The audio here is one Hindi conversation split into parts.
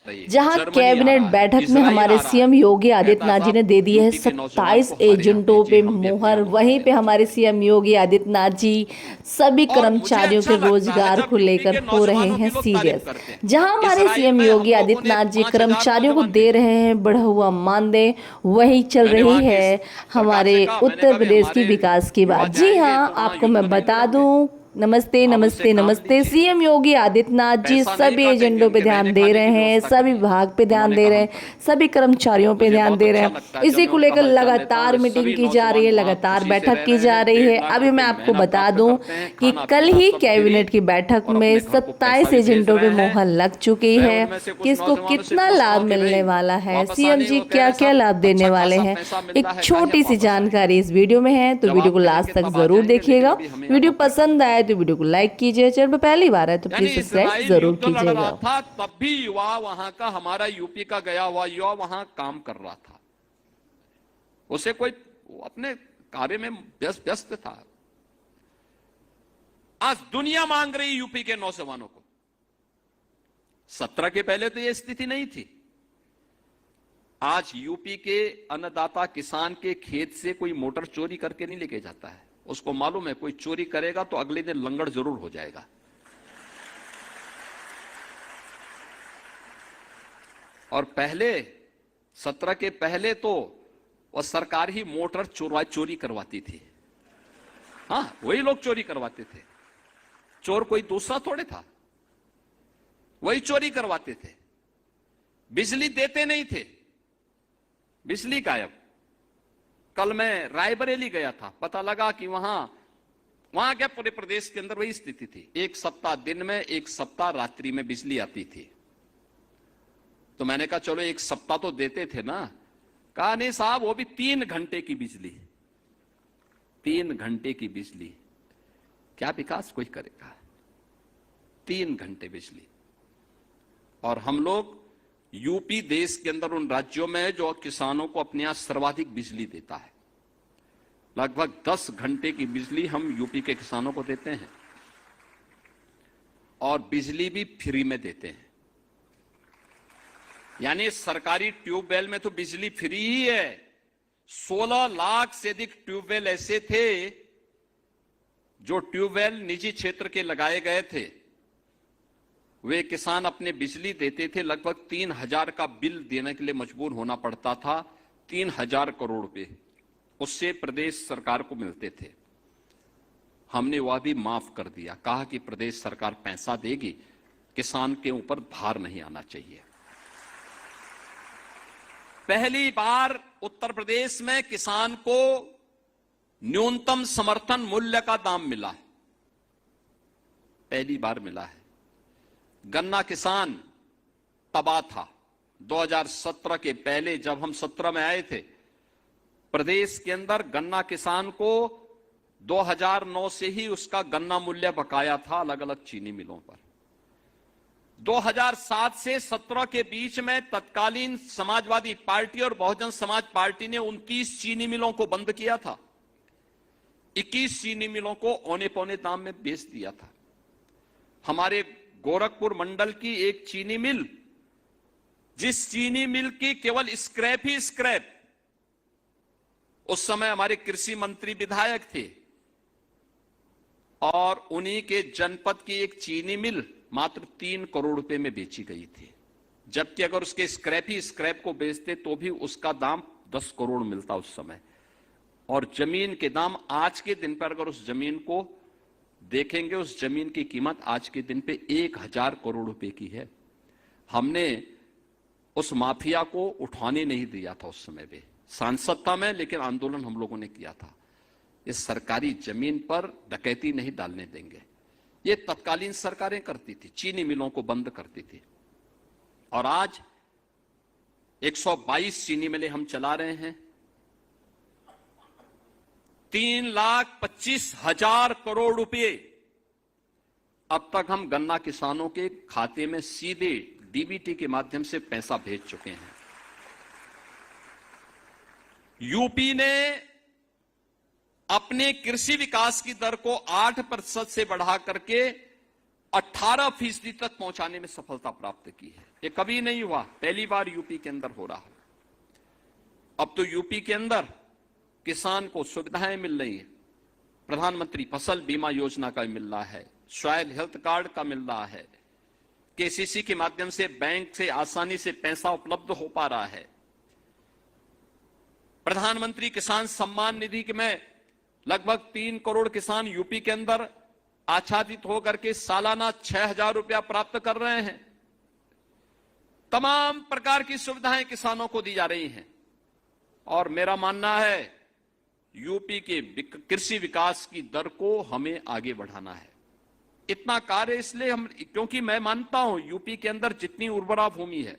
जहां कैबिनेट बैठक में हमारे सीएम योगी आदित्यनाथ जी ने दे दी है 27 एजेंटों पे मोहर। वहीं पे हमारे सीएम योगी आदित्यनाथ जी सभी कर्मचारियों के रोजगार को लेकर हो रहे हैं सीरियस। जहां हमारे सीएम योगी आदित्यनाथ जी कर्मचारियों को दे रहे हैं बढ़ा हुआ मानदेय, वही चल रही है हमारे उत्तर प्रदेश की विकास की बात। जी हाँ, आपको मैं बता दूं, नमस्ते नमस्ते नमस्ते। सीएम योगी आदित्यनाथ जी सभी एजेंडों पे ध्यान दे रहे हैं, सभी विभाग पे ध्यान दे रहे हैं, सभी कर्मचारियों पे ध्यान दे रहे हैं। इसी को लेकर लगातार मीटिंग की जा रही है, लगातार बैठक की जा रही है। अभी मैं आपको बता दूं कि कल ही कैबिनेट की बैठक में 27 एजेंडों पे मोहर लग चुकी है। किसको कितना लाभ मिलने वाला है, सीएम जी क्या क्या लाभ देने वाले हैं, एक छोटी सी जानकारी इस वीडियो में है, तो वीडियो को लास्ट तक जरूर देखिएगा। वीडियो पसंद आए तो वीडियो को लाइक कीजिए, चैनल पर पहली बार है तो प्लीज सब्सक्राइब जरूर कीजिएगा। था तब भी युवा वहां का, हमारा यूपी का गया हुआ युवा वहां काम कर रहा था। उसे कोई अपने कार्य में व्यस्त था। आज दुनिया मांग रही यूपी के नौजवानों को। 17 के पहले तो यह स्थिति नहीं थी। आज यूपी के अन्नदाता किसान के खेत से कोई मोटर चोरी करके नहीं लेके जाता है। उसको मालूम है कोई चोरी करेगा तो अगले दिन लंगड़ जरूर हो जाएगा। और पहले 17 के पहले तो वह सरकार ही मोटर चोरी करवाती थी। हाँ, वही लोग चोरी करवाते थे। चोर कोई दूसरा थोड़े था, वही चोरी करवाते थे। बिजली देते नहीं थे, बिजली गायब। कल मैं रायबरेली गया था, पता लगा कि वहां क्या पूरे प्रदेश के अंदर वही स्थिति थी। एक सप्ताह दिन में, एक सप्ताह रात्रि में बिजली आती थी। तो मैंने कहा चलो एक सप्ताह तो देते थे ना। कहा नहीं साहब, वो भी 3 घंटे की बिजली। 3 घंटे की बिजली, क्या विकास कोई करेगा? 3 घंटे बिजली। और हम लोग यूपी देश के अंदर उन राज्यों में है जो किसानों को अपने यहां सर्वाधिक बिजली देता है। लगभग 10 घंटे की बिजली हम यूपी के किसानों को देते हैं, और बिजली भी फ्री में देते हैं। यानी सरकारी ट्यूबवेल में तो बिजली फ्री ही है। 16 लाख से अधिक ट्यूबवेल ऐसे थे जो ट्यूबवेल निजी क्षेत्र के लगाए गए थे। वे किसान अपने बिजली देते थे, लगभग 3,000 का बिल देने के लिए मजबूर होना पड़ता था। 3,000 करोड़ रुपए उससे प्रदेश सरकार को मिलते थे। हमने वह भी माफ कर दिया, कहा कि प्रदेश सरकार पैसा देगी, किसान के ऊपर भार नहीं आना चाहिए। पहली बार उत्तर प्रदेश में किसान को न्यूनतम समर्थन मूल्य का दाम मिला है, पहली बार मिला है। गन्ना किसान तबाह था 2017 के पहले। जब हम 17 में आए थे, प्रदेश के अंदर गन्ना किसान को 2009 से ही उसका गन्ना मूल्य बकाया था अलग अलग चीनी मिलों पर। 2007 से 17 के बीच में तत्कालीन समाजवादी पार्टी और बहुजन समाज पार्टी ने 29 चीनी मिलों को बंद किया था। 21 चीनी मिलों को औने पौने दाम में बेच दिया था। हमारे गोरखपुर मंडल की एक चीनी मिल, जिस चीनी मिल की केवल स्क्रैप ही स्क्रैप, उस समय हमारे कृषि मंत्री विधायक थे, और उन्हीं के जनपद की एक चीनी मिल मात्र 3 करोड़ रुपए में बेची गई थी। जबकि अगर उसके स्क्रैप ही स्क्रैप को बेचते तो भी उसका दाम 10 करोड़ मिलता उस समय। और जमीन के दाम आज के दिन पर अगर उस जमीन को देखेंगे, उस जमीन की कीमत आज के दिन पे 1,000 करोड़ रुपए की है। हमने उस माफिया को उठाने नहीं दिया था उस समय पे, सांसद था मैं, लेकिन आंदोलन हम लोगों ने किया था। इस सरकारी जमीन पर डकैती नहीं डालने देंगे। ये तत्कालीन सरकारें करती थी, चीनी मिलों को बंद करती थी। और आज 122 चीनी मिलें हम चला रहे हैं। 3,25,000 करोड़ रुपए अब तक हम गन्ना किसानों के खाते में सीधे डीबीटी के माध्यम से पैसा भेज चुके हैं। यूपी ने अपने कृषि विकास की दर को 8% से बढ़ा करके 18% तक पहुंचाने में सफलता प्राप्त की है। ये कभी नहीं हुआ, पहली बार यूपी के अंदर हो रहा है। अब तो यूपी के अंदर किसान को सुविधाएं मिल रही हैं। प्रधानमंत्री फसल बीमा योजना का मिल रहा है, सॉइल हेल्थ कार्ड का मिल रहा है, केसीसी के माध्यम से बैंक से आसानी से पैसा उपलब्ध हो पा रहा है। प्रधानमंत्री किसान सम्मान निधि में लगभग 3 करोड़ किसान यूपी के अंदर आच्छादित होकर के सालाना 6,000 रुपया प्राप्त कर रहे हैं। तमाम प्रकार की सुविधाएं किसानों को दी जा रही हैं और मेरा मानना है यूपी के कृषि विकास की दर को हमें आगे बढ़ाना है। इतना कार्य इसलिए क्योंकि मैं मानता हूं यूपी के अंदर जितनी उर्वरा भूमि है,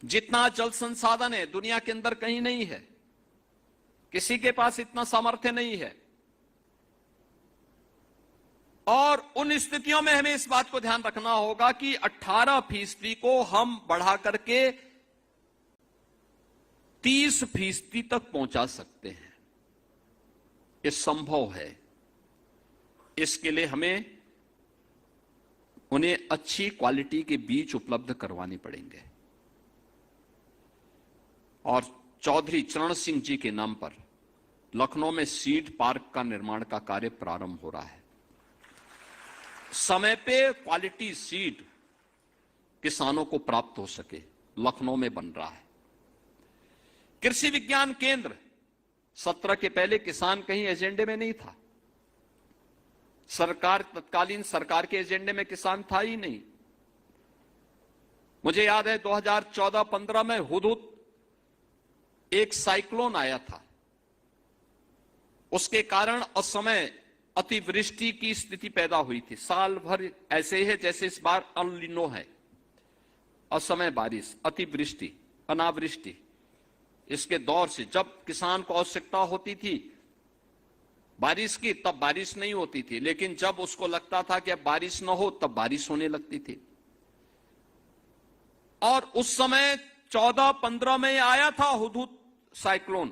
जितना जल संसाधन है, दुनिया के अंदर कहीं नहीं है। किसी के पास इतना सामर्थ्य नहीं है और उन स्थितियों में हमें इस बात को ध्यान रखना होगा कि 18% को हम बढ़ा करके 30% तक पहुंचा सकते हैं। ये संभव है। इसके लिए हमें उन्हें अच्छी क्वालिटी के बीज उपलब्ध करवाने पड़ेंगे और चौधरी चरण सिंह जी के नाम पर लखनऊ में सीड पार्क का निर्माण का कार्य प्रारंभ हो रहा है। समय पे क्वालिटी सीड किसानों को प्राप्त हो सके, लखनऊ में बन रहा है। कृषि विज्ञान केंद्र 17 के पहले किसान कहीं एजेंडे में नहीं था। तत्कालीन सरकार के एजेंडे में किसान था ही नहीं। मुझे याद है 2014-15 में हुदहुद एक साइक्लोन आया था। उसके कारण असमय अतिवृष्टि की स्थिति पैदा हुई थी। साल भर ऐसे है जैसे इस बार अल नीनो है, असमय बारिश, अतिवृष्टि, अनावृष्टि। इसके दौर से जब किसान को आवश्यकता होती थी बारिश की, तब बारिश नहीं होती थी, लेकिन जब उसको लगता था कि अब बारिश न हो तब बारिश होने लगती थी। और उस समय 14-15 में आया था हुदहुद साइक्लोन।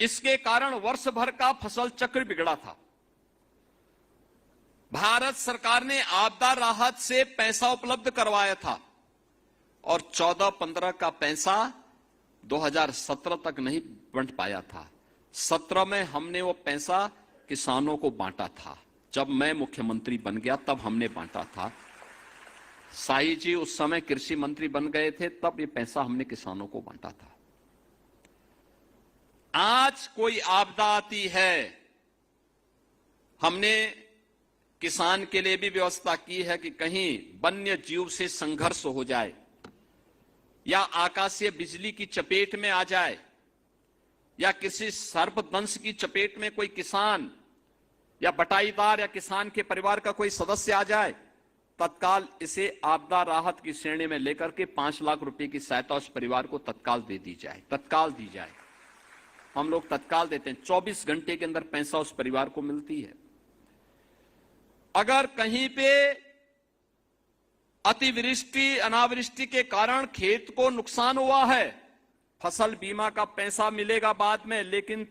इसके कारण वर्ष भर का फसल चक्र बिगड़ा था। भारत सरकार ने आपदा राहत से पैसा उपलब्ध करवाया था और 14-15 का पैसा 2017 तक नहीं बंट पाया था। 17 में हमने वो पैसा किसानों को बांटा था। जब मैं मुख्यमंत्री बन गया तब हमने बांटा था। शाही जी उस समय कृषि मंत्री बन गए थे, तब ये पैसा हमने किसानों को बांटा था। आज कोई आपदा आती है, हमने किसान के लिए भी व्यवस्था की है कि कहीं वन्य जीव से संघर्ष हो जाए या आकाशीय बिजली की चपेट में आ जाए या किसी सर्पदंश की चपेट में कोई किसान या बटाईदार या किसान के परिवार का कोई सदस्य आ जाए, तत्काल इसे आपदा राहत की श्रेणी में लेकर के 5 लाख रुपए की सहायता उस परिवार को तत्काल दे दी जाए। तत्काल दी जाए। हम लोग तत्काल देते हैं। 24 घंटे के अंदर पैसा उस परिवार को मिलती है। अगर कहीं पे अतिवृष्टि अनावृष्टि के कारण खेत को नुकसान हुआ है, फसल बीमा का पैसा मिलेगा बाद में, लेकिन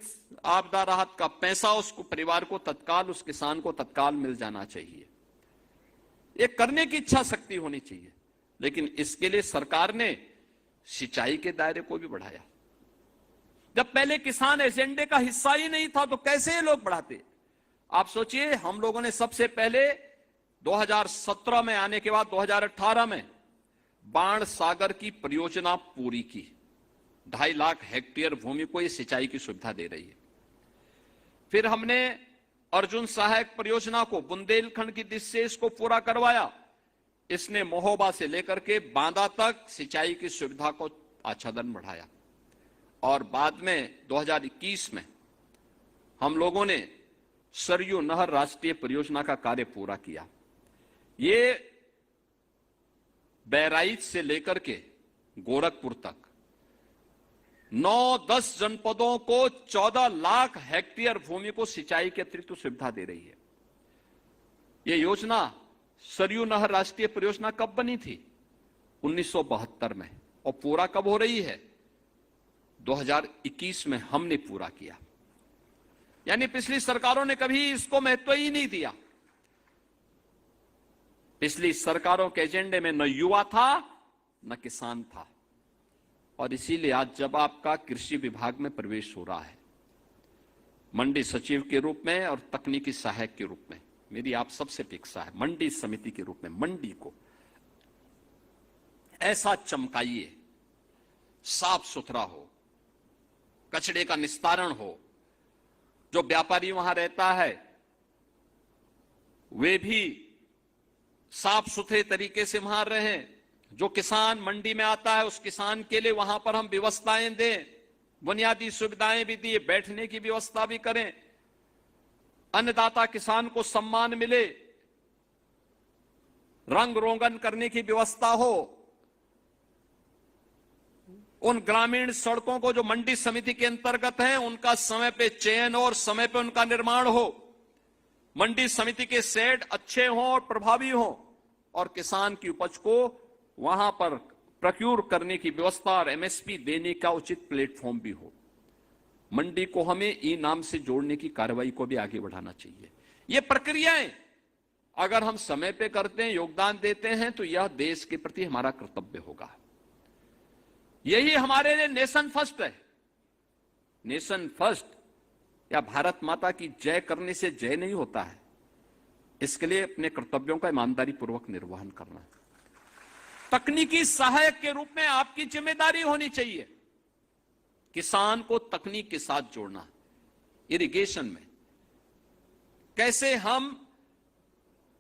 आपदा राहत का पैसा उसको परिवार को तत्काल, उस किसान को तत्काल मिल जाना चाहिए। ये करने की इच्छा शक्ति होनी चाहिए। लेकिन इसके लिए सरकार ने सिंचाई के दायरे को भी बढ़ाया। जब पहले किसान एजेंडे का हिस्सा ही नहीं था तो कैसे ये लोग बढ़ाते? आप सोचिए, हम लोगों ने सबसे पहले 2017 में आने के बाद 2018 में बाण सागर की परियोजना पूरी की। 2.5 लाख हेक्टेयर भूमि को ये सिंचाई की सुविधा दे रही है। फिर हमने अर्जुन सहायक परियोजना को बुंदेलखंड की दिशा से इसको पूरा करवाया। इसने महोबा से लेकर के बांदा तक सिंचाई की सुविधा को आच्छादन बढ़ाया। और बाद में 2021 में हम लोगों ने सरयू नहर राष्ट्रीय परियोजना का कार्य पूरा किया। ये बहराइच से लेकर के गोरखपुर तक 9-10 जनपदों को 14 लाख हेक्टेयर भूमि को सिंचाई के अतिरिक्त सुविधा दे रही है। यह योजना सरयू नहर राष्ट्रीय परियोजना कब बनी थी? 1972 में। और पूरा कब हो रही है? 2021 में हमने पूरा किया। यानी पिछली सरकारों ने कभी इसको महत्व ही नहीं दिया। पिछली सरकारों के एजेंडे में न युवा था न किसान था, और इसीलिए आज जब आपका कृषि विभाग में प्रवेश हो रहा है, मंडी सचिव के रूप में और तकनीकी सहायक के रूप में, मेरी आप सबसे अपेक्षा है मंडी समिति के रूप में मंडी को ऐसा चमकाइए, साफ सुथरा हो, कचरे का निस्तारण हो, जो व्यापारी वहां रहता है वे भी साफ सुथरे तरीके से वहां रहें, जो किसान मंडी में आता है उस किसान के लिए वहां पर हम व्यवस्थाएं दें, बुनियादी सुविधाएं भी दिए, बैठने की व्यवस्था भी करें, अन्नदाता किसान को सम्मान मिले, रंग रोगन करने की व्यवस्था हो, उन ग्रामीण सड़कों को जो मंडी समिति के अंतर्गत हैं उनका समय पे चयन और समय पे उनका निर्माण हो, मंडी समिति के सेट अच्छे हों और प्रभावी हों, और किसान की उपज को वहां पर प्रोक्यूर करने की व्यवस्था और एमएसपी देने का उचित प्लेटफॉर्म भी हो। मंडी को हमें ई नाम से जोड़ने की कार्रवाई को भी आगे बढ़ाना चाहिए। ये प्रक्रियाएं अगर हम समय पे करते हैं, योगदान देते हैं, तो यह देश के प्रति हमारा कर्तव्य होगा। यही हमारे लिए नेशन फर्स्ट है। नेशन फर्स्ट या भारत माता की जय करने से जय नहीं होता है, इसके लिए अपने कर्तव्यों का ईमानदारी पूर्वक निर्वहन करना है। तकनीकी सहायक के रूप में आपकी जिम्मेदारी होनी चाहिए किसान को तकनीक के साथ जोड़ना। इरिगेशन में कैसे हम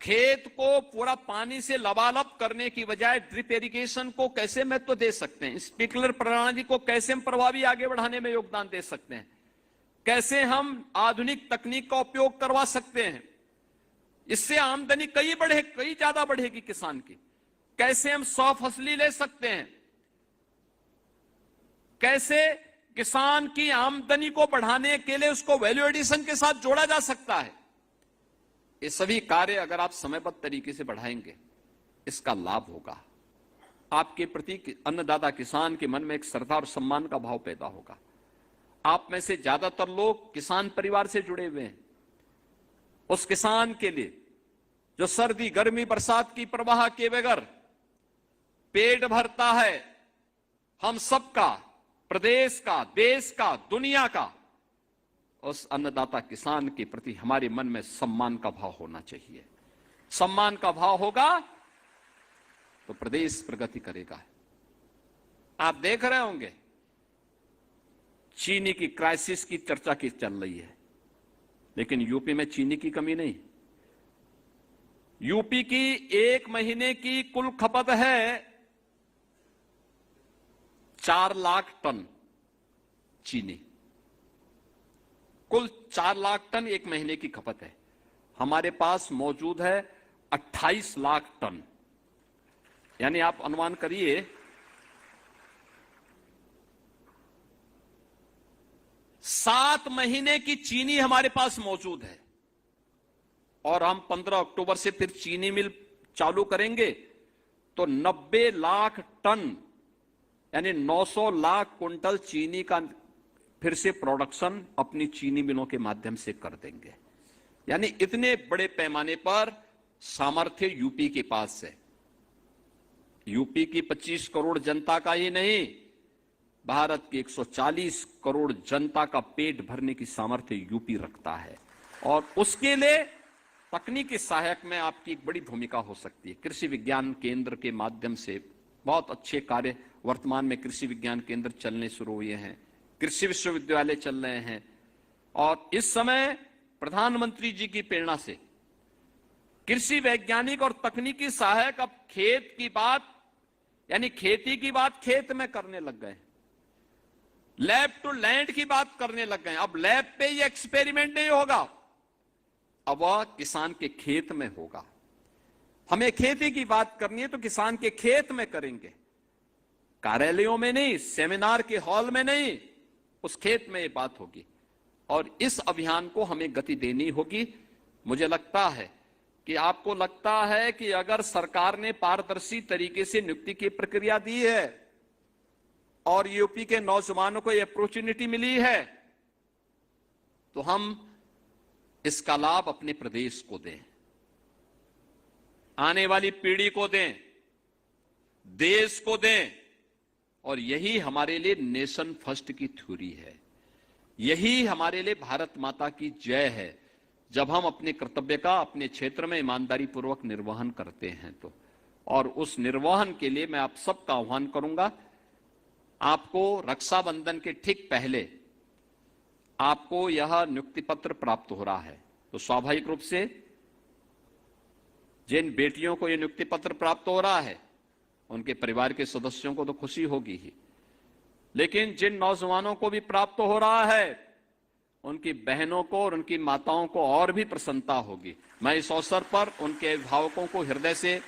खेत को पूरा पानी से लबालब करने की बजाय ड्रिप इरिगेशन को कैसे महत्व दे सकते हैं, स्प्रिंकलर प्रणाली को कैसे हम प्रभावी आगे बढ़ाने में योगदान दे सकते हैं, कैसे हम आधुनिक तकनीक का उपयोग करवा सकते हैं, इससे आमदनी कई ज्यादा बढ़ेगी किसान की, कैसे हम 100 फसली ले सकते हैं, कैसे किसान की आमदनी को बढ़ाने के लिए उसको वैल्यू एडिशन के साथ जोड़ा जा सकता है। ये सभी कार्य अगर आप समयबद्ध तरीके से बढ़ाएंगे, इसका लाभ होगा। आपके प्रति अन्नदाता किसान के मन में एक श्रद्धा और सम्मान का भाव पैदा होगा। आप में से ज्यादातर लोग किसान परिवार से जुड़े हुए हैं। उस किसान के लिए जो सर्दी गर्मी बरसात की परवाह किए बगैर पेट भरता है, हम सबका, प्रदेश का, देश का, दुनिया का, उस अन्नदाता किसान के प्रति हमारे मन में सम्मान का भाव होना चाहिए। सम्मान का भाव होगा तो प्रदेश प्रगति करेगा। आप देख रहे होंगे चीनी की क्राइसिस की चर्चा की चल रही है, लेकिन यूपी में चीनी की कमी नहीं। यूपी की एक महीने की कुल खपत है 4 लाख टन चीनी, कुल 4 लाख टन एक महीने की खपत है। हमारे पास मौजूद है 28 लाख टन, यानी आप अनुमान करिए 7 महीने की चीनी हमारे पास मौजूद है, और हम 15 अक्टूबर से फिर चीनी मिल चालू करेंगे तो 90 लाख टन यानी 900 लाख कुंटल चीनी का फिर से प्रोडक्शन अपनी चीनी मिलों के माध्यम से कर देंगे। यानी इतने बड़े पैमाने पर सामर्थ्य यूपी के पास है। यूपी की 25 करोड़ जनता का ही नहीं, भारत की 140 करोड़ जनता का पेट भरने की सामर्थ्य यूपी रखता है, और उसके लिए तकनीकी सहायक में आपकी एक बड़ी भूमिका हो सकती है। कृषि विज्ञान केंद्र के माध्यम से बहुत अच्छे कार्य वर्तमान में कृषि विज्ञान केंद्र चलने शुरू हुए हैं, कृषि विश्वविद्यालय चल रहे हैं, और इस समय प्रधानमंत्री जी की प्रेरणा से कृषि वैज्ञानिक और तकनीकी सहायक अब खेत की बात यानी खेती की बात खेत में करने लग गए, लैब टू लैंड की बात करने लग गए। अब लैब पे ये एक्सपेरिमेंट नहीं होगा, अब वह किसान के खेत में होगा। हमें खेती की बात करनी है तो किसान के खेत में करेंगे, कार्यालयों में नहीं, सेमिनार के हॉल में नहीं, उस खेत में ये बात होगी, और इस अभियान को हमें गति देनी होगी। मुझे लगता है कि आपको लगता है कि अगर सरकार ने पारदर्शी तरीके से नियुक्ति की प्रक्रिया दी है और यूपी के नौजवानों को ये अपॉर्चुनिटी मिली है, तो हम इसका लाभ अपने प्रदेश को दें, आने वाली पीढ़ी को दें, देश को दें। और यही हमारे लिए नेशन फर्स्ट की थ्योरी है, यही हमारे लिए भारत माता की जय है। जब हम अपने कर्तव्य का अपने क्षेत्र में ईमानदारी पूर्वक निर्वहन करते हैं तो, और उस निर्वहन के लिए मैं आप सबका आह्वान करूंगा। आपको रक्षाबंधन के ठीक पहले आपको यह नियुक्ति पत्र प्राप्त हो रहा है, तो स्वाभाविक रूप से जिन बेटियों को यह नियुक्ति पत्र प्राप्त हो रहा है उनके परिवार के सदस्यों को तो खुशी होगी ही, लेकिन जिन नौजवानों को भी प्राप्त हो रहा है उनकी बहनों को और उनकी माताओं को और भी प्रसन्नता होगी। मैं इस अवसर पर उनके अभिभावकों को हृदय से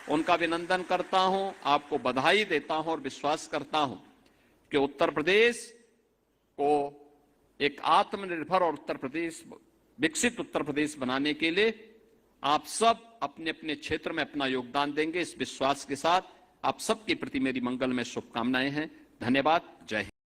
उनका अभिनंदन करता हूं, आपको बधाई देता हूं और विश्वास करता हूं कि उत्तर प्रदेश को एक आत्मनिर्भर और उत्तर प्रदेश, विकसित उत्तर प्रदेश बनाने के लिए आप सब अपने अपने क्षेत्र में अपना योगदान देंगे। इस विश्वास के साथ आप सबके प्रति मेरी मंगलमय शुभकामनाएं हैं। धन्यवाद। जय हिंद।